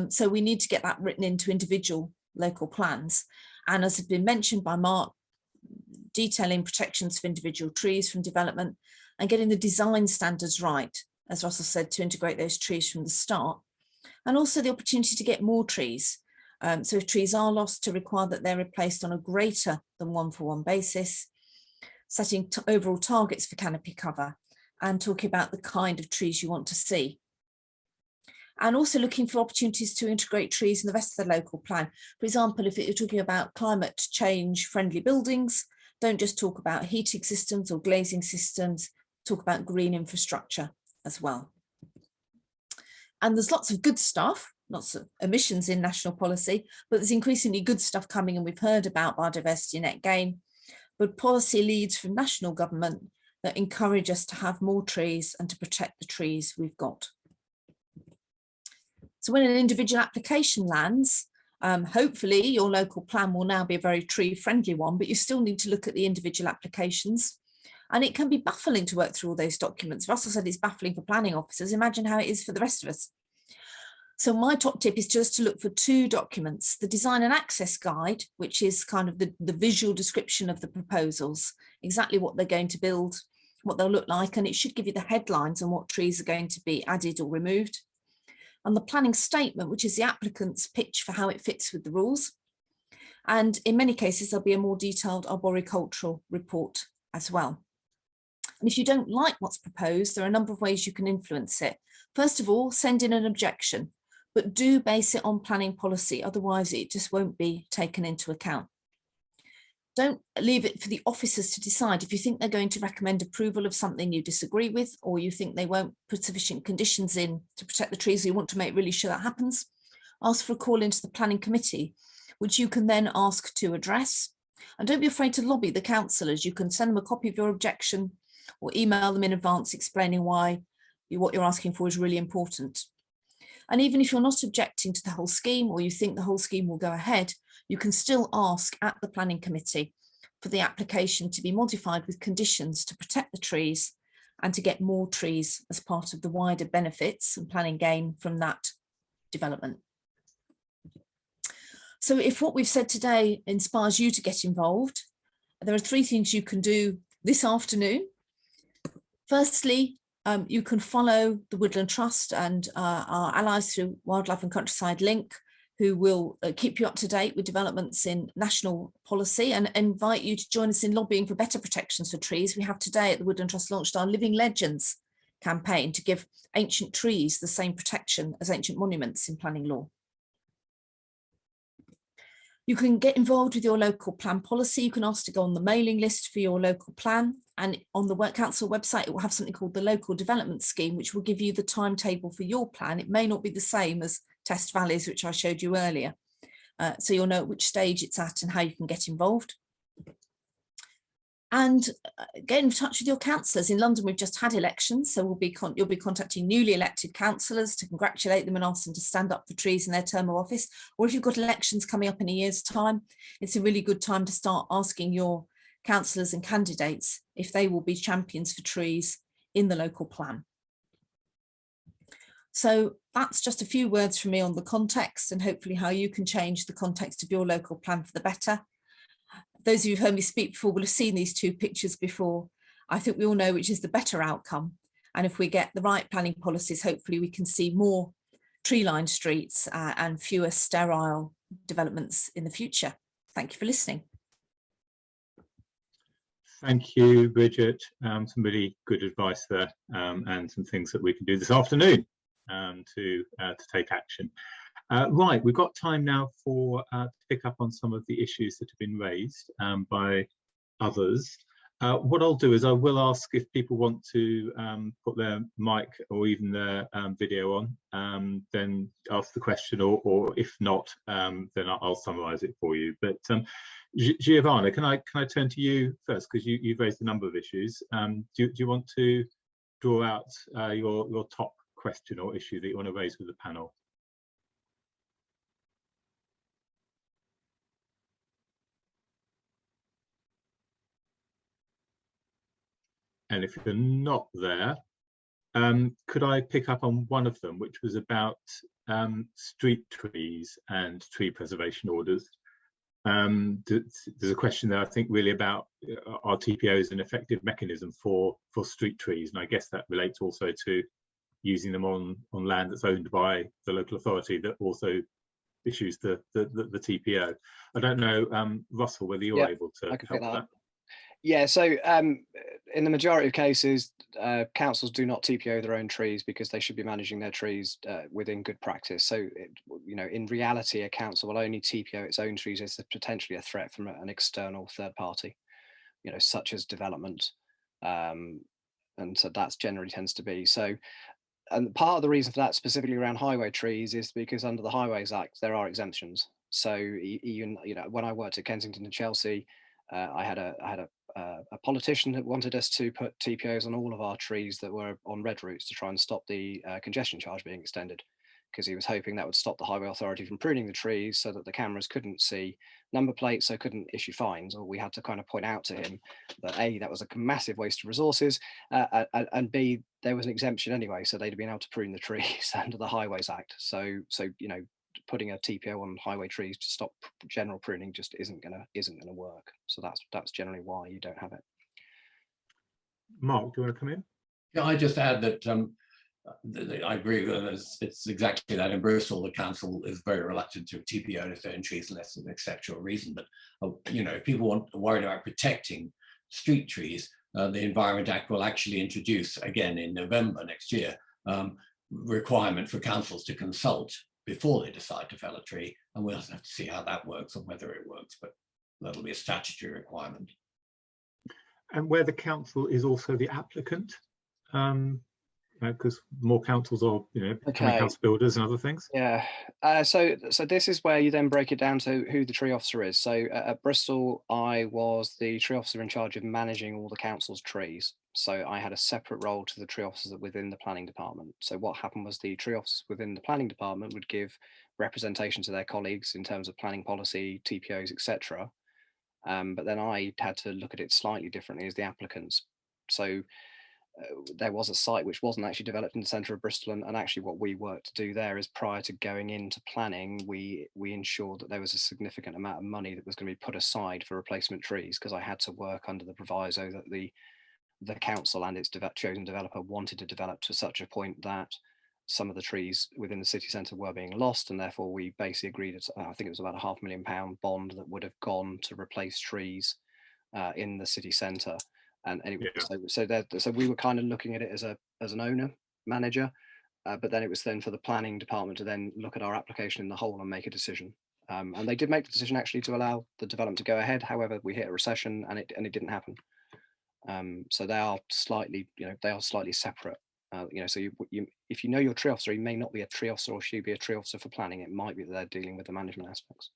So we need to get that written into individual local plans. And as has been mentioned by Mark, detailing protections for individual trees from development and getting the design standards right, as Russell said, to integrate those trees from the start. And also the opportunity to get more trees. So if trees are lost, to require that they're replaced on a greater than 1-for-1 basis, setting overall targets for canopy cover and talking about the kind of trees you want to see. And also looking for opportunities to integrate trees in the rest of the local plan. For example, if you're talking about climate change friendly buildings, don't just talk about heating systems or glazing systems, talk about green infrastructure as well. And there's lots of good stuff, lots of omissions in national policy, but there's increasingly good stuff coming, and we've heard about biodiversity net gain, but policy leads from national government that encourage us to have more trees and to protect the trees we've got. So when an individual application lands, hopefully your local plan will now be a very tree friendly one, but you still need to look at the individual applications. And it can be baffling to work through all those documents. Russell said it's baffling for planning officers. Imagine how it is for the rest of us. So my top tip is just to look for 2 documents: the design and access guide, which is kind of the visual description of the proposals, exactly what they're going to build, what they'll look like, and it should give you the headlines on what trees are going to be added or removed. And the planning statement, which is the applicant's pitch for how it fits with the rules. And in many cases, there'll be a more detailed arboricultural report as well. And if you don't like what's proposed, there are a number of ways you can influence it. First of all, send in an objection, but do base it on planning policy, otherwise it just won't be taken into account. Don't leave it for the officers to decide. If you think they're going to recommend approval of something you disagree with, or you think they won't put sufficient conditions in to protect the trees, or you want to make really sure that happens, ask for a call into the planning committee, which you can then ask to address. And don't be afraid to lobby the councillors. You can send them a copy of your objection or email them in advance explaining why what you're asking for is really important. And even if you're not objecting to the whole scheme, or you think the whole scheme will go ahead, you can still ask at the planning committee for the application to be modified with conditions to protect the trees and to get more trees as part of the wider benefits and planning gain from that development. So if what we've said today inspires you to get involved, there are 3 things you can do this afternoon. Firstly, you can follow the Woodland Trust and our allies through Wildlife and Countryside Link, who will keep you up to date with developments in national policy, and invite you to join us in lobbying for better protections for trees. We have today at the Woodland Trust launched our Living Legends campaign to give ancient trees the same protection as ancient monuments in planning law. You can get involved with your local plan policy. You can ask to go on the mailing list for your local plan, and on the Work Council website it will have something called the Local Development Scheme, which will give you the timetable for your plan. It may not be the same as Test Valleys, which I showed you earlier, so you'll know at which stage it's at and how you can get involved. And get in touch with your councillors. In London, we've just had elections, so you'll be contacting newly elected councillors to congratulate them and ask them to stand up for trees in their term of office. Or if you've got elections coming up in a year's time, it's a really good time to start asking your councillors and candidates if they will be champions for trees in the local plan. So that's just a few words from me on the context and hopefully how you can change the context of your local plan for the better. Those of you who've heard me speak before will have seen these 2 pictures before. I think we all know which is the better outcome. And if we get the right planning policies, hopefully we can see more tree-lined streets and fewer sterile developments in the future. Thank you for listening. Thank you, Bridget. Some really good advice there, and some things that we can do this afternoon to take action. Right, we've got time now for to pick up on some of the issues that have been raised by others. What I'll do is I will ask if people want to put their mic or even their video on, then ask the question, or if not, then I'll summarise it for you. But Giovanna, can I turn to you first, because you've raised a number of issues. Do you want to draw out your top question or issue that you want to raise with the panel? And if you're not there, could I pick up on one of them, which was about street trees and tree preservation orders? There's a question there, I think, really about are TPOs an effective mechanism for street trees? And I guess that relates also to using them on land that's owned by the local authority that also issues the TPO. I don't know, Russell, whether you're able to help with that. Yeah, so in the majority of cases, councils do not TPO their own trees because they should be managing their trees within good practice. So, in reality, a council will only TPO its own trees if there's potentially a threat from an external third party, such as development. And so that's generally tends to be. So, and part of the reason for that, specifically around highway trees, is because under the Highways Act, there are exemptions. So even, when I worked at Kensington and Chelsea, I had a politician that wanted us to put TPOs on all of our trees that were on red routes to try and stop the congestion charge being extended, because he was hoping that would stop the highway authority from pruning the trees so that the cameras couldn't see number plates, so couldn't issue fines. Or we had to kind of point out to him that A, that was a massive waste of resources, and B, there was an exemption anyway, so they'd have been able to prune the trees under the Highways Act. So you know, putting a TPO on highway trees to stop general pruning just isn't gonna work. So that's generally why you don't have it. Mark, do you want to come in? Yeah, I just add that I agree with it. It's exactly that. In Bristol, the council is very reluctant to TPO its own trees unless there's an exceptional reason. But you know, if people worried about protecting street trees, the Environment Act will actually introduce again in November next year requirement for councils to consult before they decide to fell a tree, and we'll have to see how that works and whether it works. But that'll be a statutory requirement. And where the council is also the applicant, because more councils are, you know, becoming house builders and other things. Yeah. So this is where you then break it down to who the tree officer is. So at Bristol, I was the tree officer in charge of managing all the council's trees. So I had a separate role to the tree officers within the planning department. So what happened was the tree officers within the planning department would give representation to their colleagues in terms of planning policy, TPOs, etc. But then I had to look at it slightly differently as the applicants. So there was a site which wasn't actually developed in the centre of Bristol, and actually what we worked to do there is, prior to going into planning, we ensured that there was a significant amount of money that was going to be put aside for replacement trees, because I had to work under the proviso that the council and its chosen developer wanted to develop to such a point that some of the trees within the city centre were being lost, and therefore we basically agreed, I think it was about a £500,000 bond that would have gone to replace trees in the city centre. And anyway, so we were kind of looking at it as an owner manager, but then it was then for the planning department to then look at our application in the whole and make a decision. And they did make the decision actually to allow the development to go ahead. However, we hit a recession and it didn't happen. So they are slightly, slightly separate. So if you know your tree officer, he may not be a tree officer, or she be a tree officer for planning. It might be that they're dealing with the management aspects.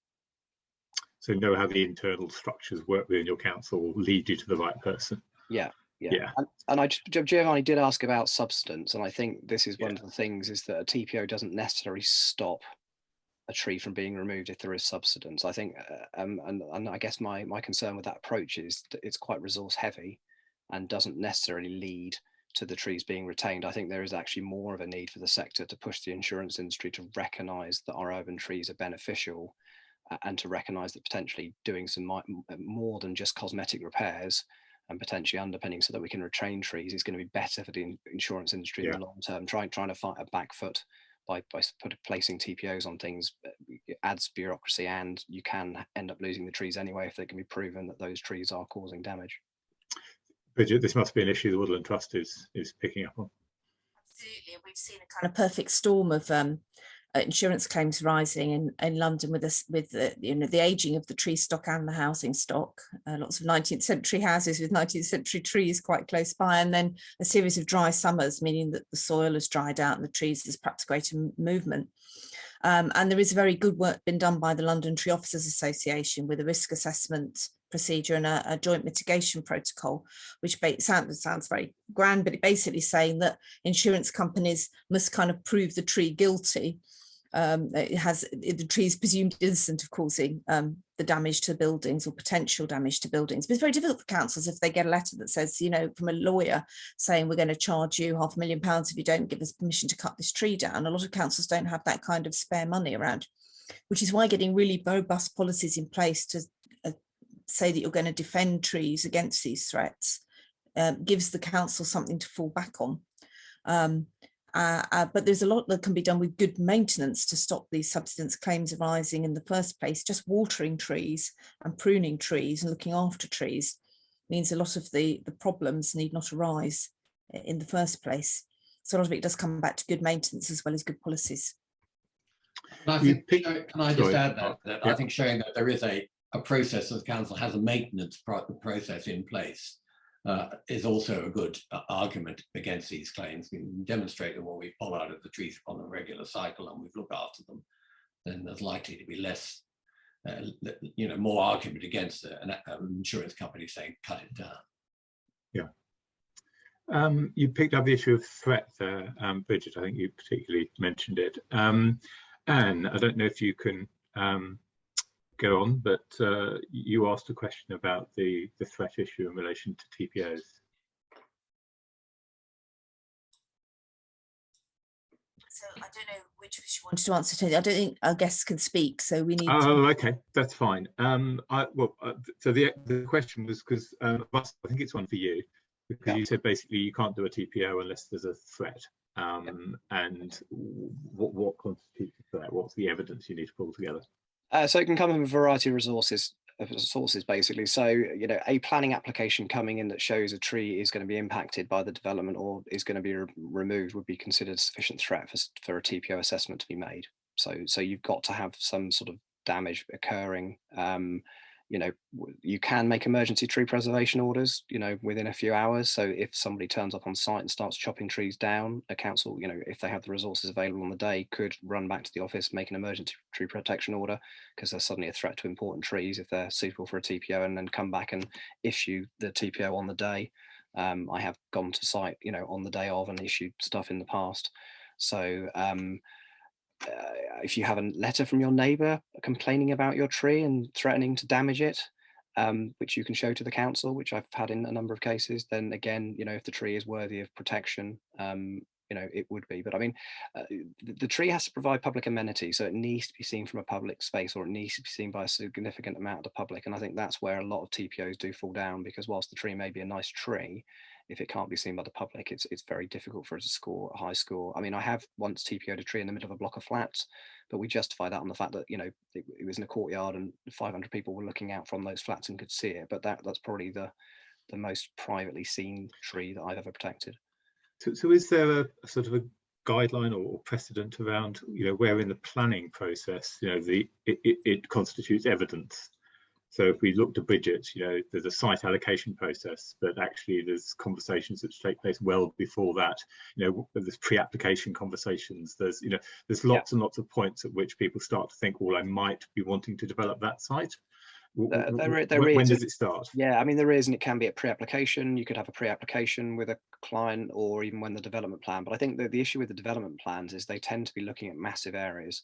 So know how the internal structures work within your council will lead you to the right person. Yeah. And Giovanni did ask about subsidence, and I think this is one of the things, is that a TPO doesn't necessarily stop a tree from being removed if there is subsidence. I think, and I guess my concern with that approach is that it's quite resource heavy and doesn't necessarily lead to the trees being retained. I think there is actually more of a need for the sector to push the insurance industry to recognise that our urban trees are beneficial, and to recognise that potentially doing some more than just cosmetic repairs and potentially underpinning so that we can retrain trees is going to be better for the insurance industry in the long term. Trying to fight a back foot by placing TPOs on things adds bureaucracy, and you can end up losing the trees anyway if it can be proven that those trees are causing damage. Bridget, this must be an issue the Woodland Trust is picking up on. Absolutely, and we've seen a kind of perfect storm of insurance claims rising in London with the ageing of the tree stock and the housing stock. Lots of 19th century houses with 19th century trees quite close by, and then a series of dry summers, meaning that the soil has dried out and the trees, there's perhaps greater movement. And there is very good work been done by the London Tree Officers Association with a risk assessment procedure and a joint mitigation protocol, which sounds very grand, but it basically saying that insurance companies must kind of prove the tree guilty. The tree is presumed innocent of causing the damage to buildings or potential damage to buildings. But it's very difficult for councils if they get a letter that says, from a lawyer saying we're going to charge you £500,000 if you don't give us permission to cut this tree down. A lot of councils don't have that kind of spare money around, which is why getting really robust policies in place to say that you're going to defend trees against these threats gives the council something to fall back on. But there's a lot that can be done with good maintenance to stop these subsidence claims arising in the first place. Just watering trees and pruning trees and looking after trees means a lot of the problems need not arise in the first place. So a lot of it does come back to good maintenance as well as good policies. I think, can I just add that I think showing that there is a process that the council has a maintenance process in place is also a good argument against these claims. We can demonstrate that when we pull out of the trees on a regular cycle and we've looked after them, then there's likely to be less, more argument against an insurance company saying cut it down. Yeah. You picked up the issue of threat there, Bridget. I think you particularly mentioned it. Anne, I don't know if you can go on, but you asked a question about the threat issue in relation to TPOs. So I don't know which of us you wanted to answer, Tony. I don't think our guests can speak, so we need. Oh, okay, that's fine. So the question was because I think it's one for you, because you said basically you can't do a TPO unless there's a threat. And what constitutes a threat? What's the evidence you need to pull together? So it can come from a variety of sources basically. So, you know, a planning application coming in that shows a tree is going to be impacted by the development or is going to be removed would be considered sufficient threat for a TPO assessment to be made. So you've got to have some sort of damage occurring. You know, you can make emergency tree preservation orders, you know, within a few hours. So if somebody turns up on site and starts chopping trees down, a council, you know, if they have the resources available on the day, could run back to the office, make an emergency tree protection order because there's suddenly a threat to important trees if they're suitable for a TPO, and then come back and issue the TPO on the day. I have gone to site, you know, on the day of and issued stuff in the past. So if you have a letter from your neighbour complaining about your tree and threatening to damage it, which you can show to the council, which I've had in a number of cases, then again, you know, if the tree is worthy of protection, you know, it would be. But I mean, the tree has to provide public amenity, so it needs to be seen from a public space, or it needs to be seen by a significant amount of the public. And I think that's where a lot of TPOs do fall down, because whilst the tree may be a nice tree, if it can't be seen by the public, it's very difficult for it to score a high score. I mean, I have once TPO'd a tree in the middle of a block of flats, but we justify that on the fact that, you know, it was in a courtyard and 500 people were looking out from those flats and could see it. But that's probably the most privately seen tree that I've ever protected. So is there a sort of a guideline or precedent around, you know, where in the planning process, you know, it constitutes evidence? So if we look to Bridget, you know, there's a site allocation process, but actually there's conversations that take place well before that. You know, there's pre-application conversations. There's, you know, there's lots and lots of points at which people start to think, well, I might be wanting to develop that site. When does it start? Yeah, I mean, there is, and it can be a pre-application. You could have a pre-application with a client, or even when the development plan. But I think that the issue with the development plans is they tend to be looking at massive areas.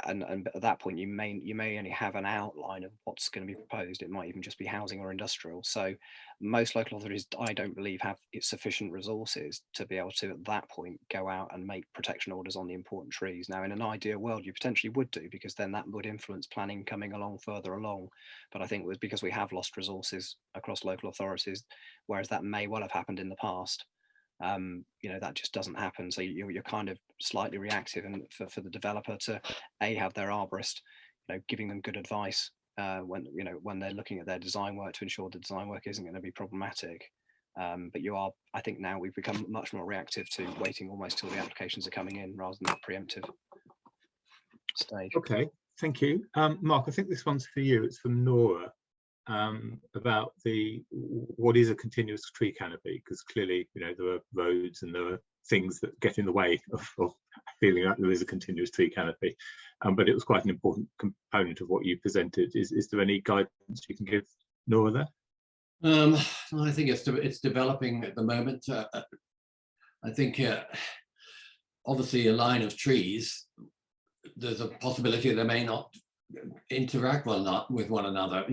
And at that point, you may only have an outline of what's going to be proposed. It might even just be housing or industrial. So most local authorities, I don't believe, have sufficient resources to be able to, at that point, go out and make protection orders on the important trees. Now, in an ideal world, you potentially would do, because then that would influence planning coming along further along. But I think because we have lost resources across local authorities, whereas that may well have happened in the past, you know, that just doesn't happen. So you're kind of slightly reactive, and for the developer to have their arborist, you know, giving them good advice when they're looking at their design work to ensure the design work isn't going to be problematic. But I think now we've become much more reactive to waiting almost till the applications are coming in rather than the preemptive stage. Okay, thank you. Mark, I think this one's for you. It's from Nora. About what is a continuous tree canopy, because clearly, you know, there are roads and there are things that get in the way of feeling like there is a continuous tree canopy, but it was quite an important component of what you presented. Is there any guidance you can give Nora there? I think it's developing at the moment. I think obviously a line of trees, there's a possibility they may not interact with one another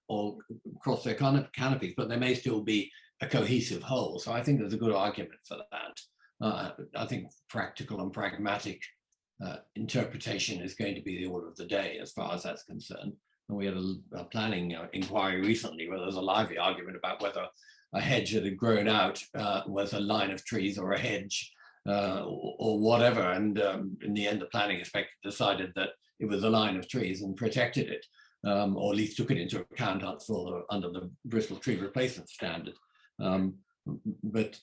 or cross their canopies, but there may still be a cohesive whole. So I think there's a good argument for that. I think practical and pragmatic interpretation is going to be the order of the day as far as that's concerned. And we had a planning inquiry recently where there was a lively argument about whether a hedge that had grown out was a line of trees or a hedge or whatever. And in the end, the planning inspector decided that it was a line of trees and protected it, or at least took it into account under the Bristol Tree Replacement Standard. But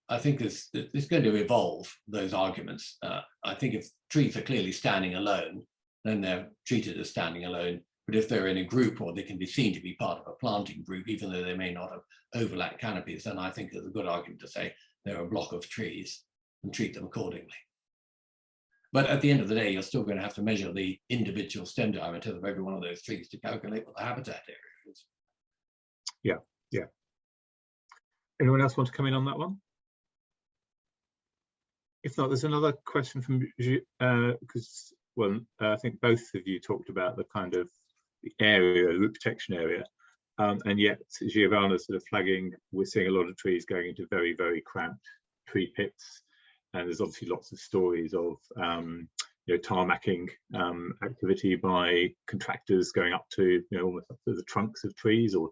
I think it's going to evolve, those arguments. I think if trees are clearly standing alone, then they're treated as standing alone. But if they're in a group, or they can be seen to be part of a planting group, even though they may not have overlapped canopies, then I think there's a good argument to say they're a block of trees and treat them accordingly. But at the end of the day, you're still going to have to measure the individual stem diameter of every one of those trees to calculate what the habitat area is. Yeah, yeah. Anyone else want to come in on that one? If not, there's another question from because I think both of you talked about the kind of the area, the root protection area, and yet Giovanna's sort of flagging we're seeing a lot of trees going into very, very cramped tree pits, and there's obviously lots of stories of tarmacking activity by contractors going up to almost up to the trunks of trees, or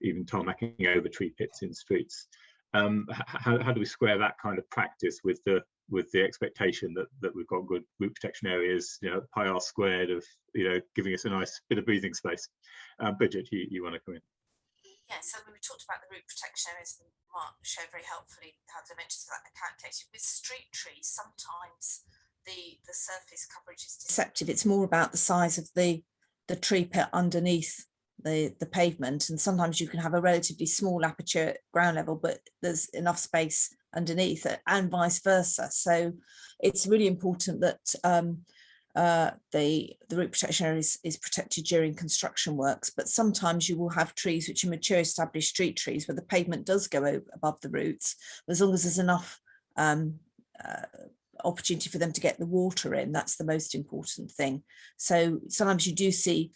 even tarmacking over tree pits in streets. How do we square that kind of practice with the expectation that we've got good root protection areas, pi r squared of giving us a nice bit of breathing space? Bridget, you want to come in? Yeah, so we talked about the root protection areas, and Mark showed very helpfully how dimensions of that are calculated. With street trees, sometimes the surface coverage is deceptive. It's more about the size of the tree pit underneath the pavement, and sometimes you can have a relatively small aperture at ground level, but there's enough space underneath it, and vice versa. So it's really important that the root protection area is protected during construction works. But sometimes you will have trees which are mature established street trees where the pavement does go above the roots, as long as there's enough opportunity for them to get the water in. That's the most important thing. So sometimes you do see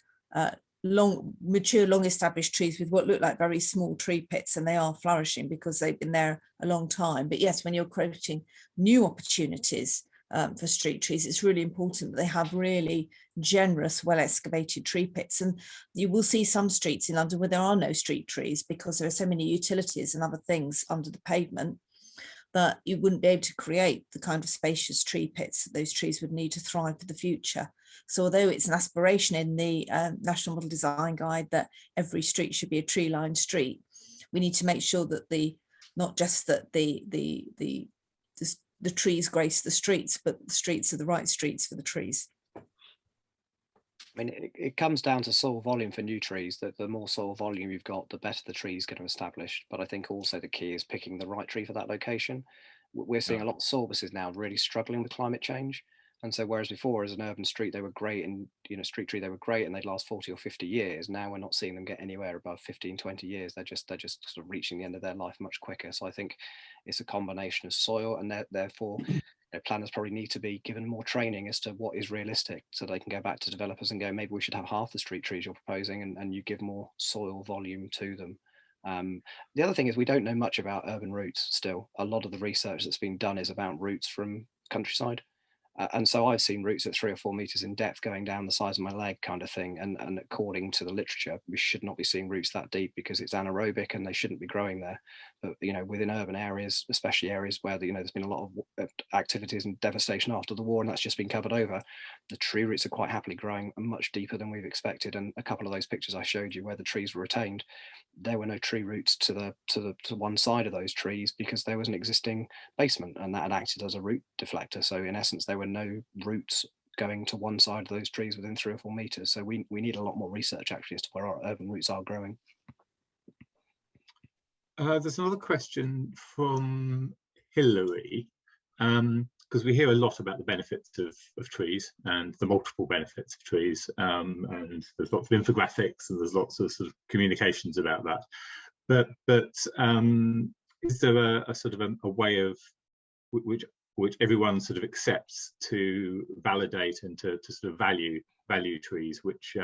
mature, long established trees with what look like very small tree pits, and they are flourishing because they've been there a long time. But yes, when you're creating new opportunities for street trees, it's really important that they have really generous, well excavated tree pits. And you will see some streets in London where there are no street trees because there are so many utilities and other things under the pavement that you wouldn't be able to create the kind of spacious tree pits that those trees would need to thrive for the future. So although it's an aspiration in the National Model Design Guide that every street should be a tree-lined street, we need to make sure that not just that the trees grace the streets, but the streets are the right streets for the trees. I mean, it comes down to soil volume for new trees. That the more soil volume you've got, the better the tree is going to establish. But I think also the key is picking the right tree for that location. We're seeing a lot of sorbuses now really struggling with climate change. And so whereas before as an urban street, they were great, and street tree, they were great and they'd last 40 or 50 years. Now we're not seeing them get anywhere above 15, 20 years. They're just sort of reaching the end of their life much quicker. So I think it's a combination of soil, and therefore planners probably need to be given more training as to what is realistic, so they can go back to developers and go, maybe we should have half the street trees you're proposing, and you give more soil volume to them. The other thing is we don't know much about urban roots still. A lot of the research that's been done is about roots from countryside. And so I've seen roots at 3 or 4 meters in depth going down the size of my leg kind of thing. And according to the literature, we should not be seeing roots that deep because it's anaerobic and they shouldn't be growing there. But, within urban areas, especially areas where, there's been a lot of activities and devastation after the war, and that's just been covered over, the tree roots are quite happily growing much deeper than we've expected. And a couple of those pictures I showed you where the trees were retained, there were no tree roots to one side of those trees because there was an existing basement, and that had acted as a root deflector. So in essence, there were no roots going to one side of those trees within 3 or 4 meters. So we need a lot more research actually as to where our urban roots are growing. There's another question from Hilary, because we hear a lot about the benefits of trees and the multiple benefits of trees, and there's lots of infographics and there's lots of sort of communications about that. But is there a sort of a way of which everyone sort of accepts to validate and to sort of value trees, which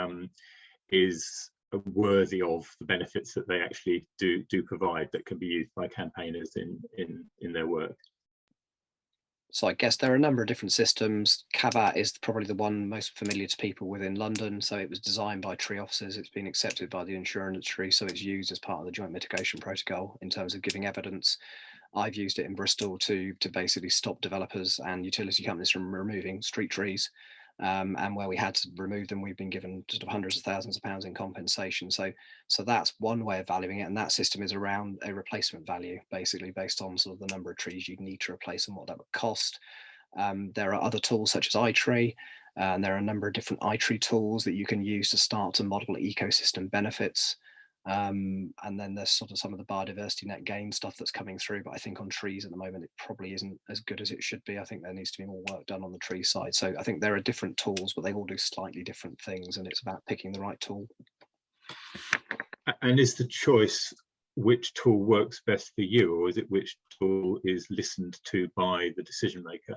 is worthy of the benefits that they actually do provide, that can be used by campaigners in their work? So I guess there are a number of different systems. CAVAT is probably the one most familiar to people within London. So it was designed by tree officers. It's been accepted by the insurance industry. So it's used as part of the joint mitigation protocol in terms of giving evidence. I've used it in Bristol to basically stop developers and utility companies from removing street trees. And where we had to remove them, we've been given sort of hundreds of thousands of pounds in compensation. So that's one way of valuing it, and that system is around a replacement value, basically based on sort of the number of trees you'd need to replace and what that would cost. There are other tools such as iTree, and there are a number of different iTree tools that you can use to start to model ecosystem benefits. And then there's sort of some of the biodiversity net gain stuff that's coming through, but I think on trees at the moment it probably isn't as good as it should be. I think there needs to be more work done on the tree side. So I think there are different tools, but they all do slightly different things, and it's about picking the right tool. And is the choice which tool works best for you, or is it which tool is listened to by the decision maker?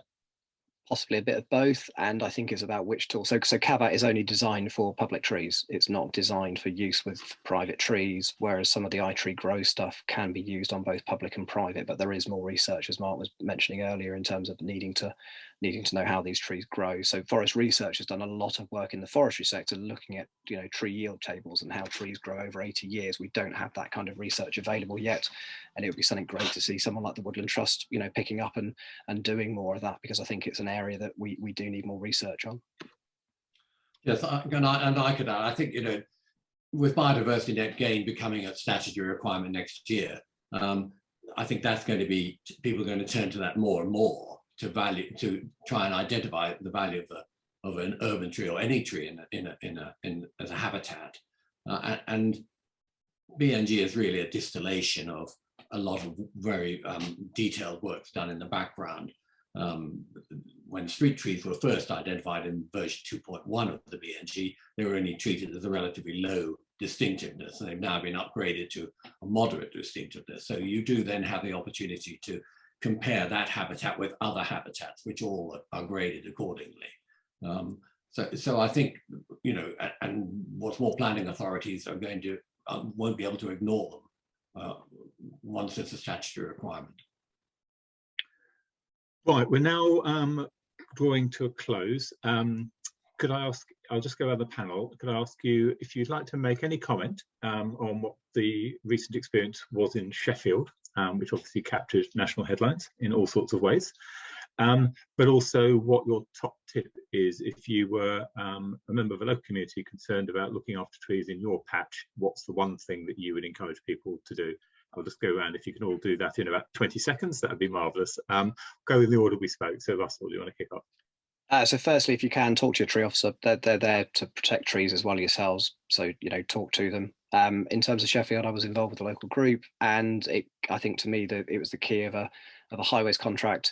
Possibly a bit of both, and I think it's about which tool. So CAVAT is only designed for public trees. It's not designed for use with private trees, whereas some of the iTree Grow stuff can be used on both public and private, but there is more research, as Mark was mentioning earlier, in terms of needing to know how these trees grow. So Forest Research has done a lot of work in the forestry sector looking at, you know, tree yield tables and how trees grow over 80 years. We don't have that kind of research available yet, and it would be something great to see someone like the Woodland Trust, you know, picking up and doing more of that, because I think it's an area that we do need more research on. Yes, and I could add, I think, you know, with biodiversity net gain becoming a statutory requirement next year, I think that's going to be, people are going to turn to that more and more to try and identify the value of an urban tree or any tree as a habitat. And BNG is really a distillation of a lot of very detailed work done in the background. When street trees were first identified in version 2.1 of the BNG, they were only treated as a relatively low distinctiveness, and they've now been upgraded to a moderate distinctiveness. So you do then have the opportunity to compare that habitat with other habitats, which all are graded accordingly. So I think, you know, and what's more, planning authorities are going to won't be able to ignore them once it's a statutory requirement. Right, we're now drawing to a close. Could I ask, I'll just go around the panel, could I ask you if you'd like to make any comment on what the recent experience was in Sheffield, which obviously captured national headlines in all sorts of ways, but also what your top tip is if you were a member of a local community concerned about looking after trees in your patch. What's the one thing that you would encourage people to do? I'll just go around. If you can all do that in about 20 seconds, that would be marvellous. Go in the order we spoke. So Russell, do you want to kick off? So firstly, if you can, talk to your tree officer. They're there to protect trees as well as yourselves. So, you know, talk to them. In terms of Sheffield, I was involved with a local group, and I think to me that it was the key of a highways contract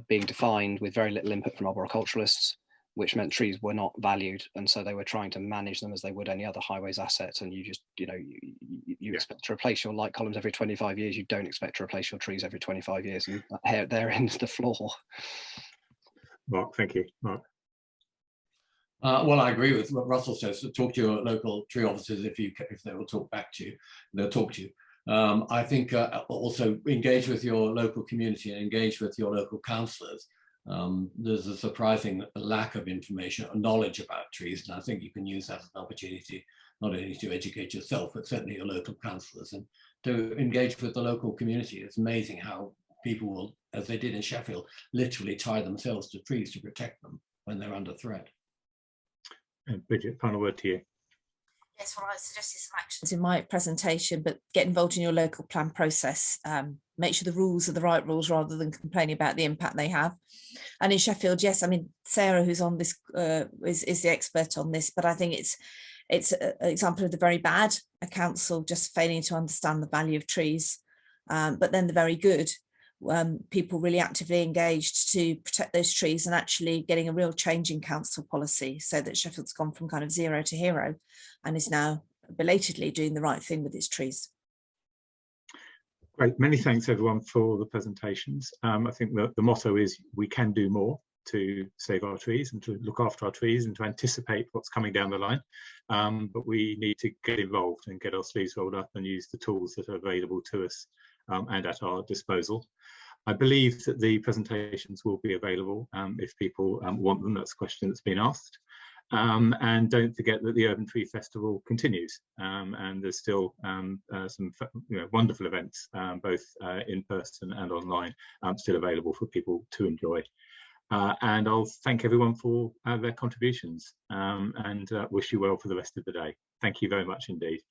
being defined with very little input from arboriculturalists, which meant trees were not valued, and so they were trying to manage them as they would any other highways assets. And you just, you know, you expect to replace your light columns every 25 years. You don't expect to replace your trees every 25 years, and there ends the flaw. Mark, thank you. Mark. Well, I agree with what Russell says. So talk to your local tree officers if they will talk back to you. They'll talk to you. I think also engage with your local community and engage with your local councillors. There's a surprising lack of information or knowledge about trees, and I think you can use that as an opportunity not only to educate yourself, but certainly your local councillors, and to engage with the local community. It's amazing how people will, as they did in Sheffield, literally tie themselves to trees to protect them when they're under threat. And Bridget, final word to you. Yes, well, I suggested some actions In my presentation, but get involved in your local plan process. Make sure the rules are the right rules rather than complaining about the impact they have. And in Sheffield, yes, I mean, Sarah, who's on this, is the expert on this, but I think it's an example of the very bad, a council just failing to understand the value of trees, but then the very good, people really actively engaged to protect those trees and actually getting a real change in council policy, so that Sheffield's gone from kind of zero to hero and is now belatedly doing the right thing with its trees. Great, many thanks everyone for the presentations. I think that the motto is we can do more to save our trees and to look after our trees and to anticipate what's coming down the line. But we need to get involved and get our sleeves rolled up and use the tools that are available to us and at our disposal. I believe that the presentations will be available if people want them. That's a question that's been asked. And don't forget that the Urban Tree Festival continues, and there's still some wonderful events, both in person and online, still available for people to enjoy. And I'll thank everyone for their contributions and wish you well for the rest of the day. Thank you very much indeed.